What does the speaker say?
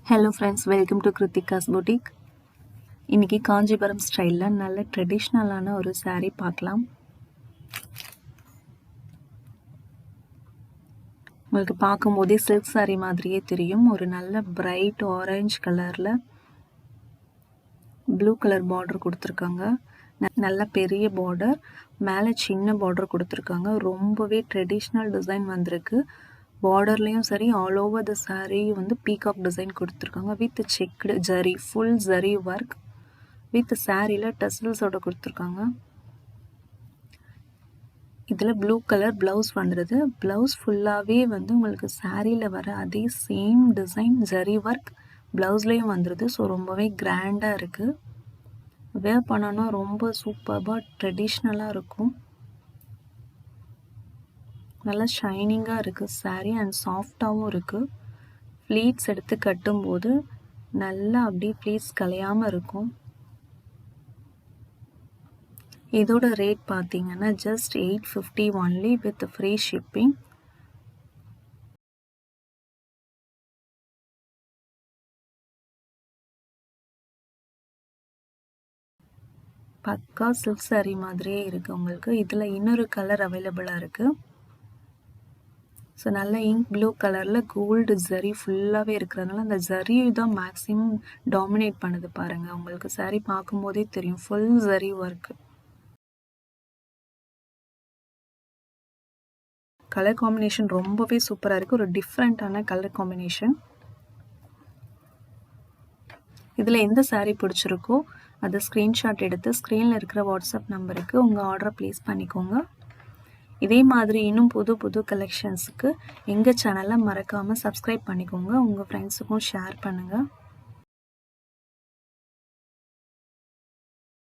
Hello friends, welcome to Kritika's Boutique. இன்னைக்கு காஞ்சிபுரம் ஸ்டைலில் நல்ல ட்ரெடிஷ்னலான ஒரு saree பார்க்கலாம். உங்களுக்கு பார்க்கும்போதே சில்க் saree மாதிரியே தெரியும். ஒரு நல்ல பிரைட் ஆரஞ்சு கலரில் ப்ளூ கலர் பார்டர் கொடுத்துருக்காங்க. நல்ல பெரிய பார்டர், மேலே சின்ன பார்டர் கொடுத்துருக்காங்க. ரொம்பவே ட்ரெடிஷ்னல் டிசைன் வந்திருக்கு. பார்டர்லேயும் சரி, ஆல் ஓவர் த saree வந்து பீகாக் டிசைன் கொடுத்துருக்காங்க with checked zari, full zari work with சாரியில் டசல்ஸோட கொடுத்துருக்காங்க. இதில் ப்ளூ கலர் ப்ளவுஸ் வந்துடுது. ப்ளவுஸ் ஃபுல்லாகவே வந்து உங்களுக்கு சாரியில் வர அதே சேம் டிசைன் ஜரி ஒர்க் ப்ளவுஸ்லேயும் வந்துடுது. ஸோ ரொம்பவே கிராண்டாக இருக்குது. வேர் பண்ணோன்னா ரொம்ப சூப்பராக ட்ரெடிஷ்னலாக இருக்கும். நல்லா ஷைனிங்காக இருக்குது saree அண்ட் சாஃப்டாகவும் இருக்குது. ஃப்ளீட்ஸ் எடுத்து கட்டும்போது நல்லா அப்படியே ஃப்ளீட்ஸ் கலையாமல் இருக்கும். இதோட ரேட் பார்த்தீங்கன்னா just 850 only with free shipping. பக்கா சில்க் saree மாதிரியே இருக்குது உங்களுக்கு. இதில் இன்னொரு கலர் அவைலபிளாக இருக்குது. ஸோ நல்ல இங்க் ப்ளூ கலரில் கோல்டு ஜரி ஃபுல்லாகவே இருக்கிறதுனால அந்த ஜரி தான் மேக்ஸிமம் டாமினேட் பண்ணுது பாருங்கள். உங்களுக்கு saree பார்க்கும்போதே தெரியும், full zari work. Colour combination ரொம்பவே சூப்பராக இருக்குது. ஒரு டிஃப்ரெண்ட்டான கலர் காம்பினேஷன். இதில் எந்த saree பிடிச்சிருக்கோ அதை ஸ்க்ரீன்ஷாட் எடுத்து ஸ்க்ரீனில் இருக்கிற வாட்ஸ்அப் நம்பருக்கு உங்கள் ஆர்டரை ப்ளேஸ் பண்ணிக்கோங்க. இதே மாதிரி இன்னும் புது புது கலெக்ஷன்ஸுக்கு எங்கள் சேனலை மறக்காமல் சப்ஸ்கிரைப் பண்ணிக்கோங்க. உங்கள் ஃப்ரெண்ட்ஸுக்கும் ஷேர் பண்ணுங்கள்.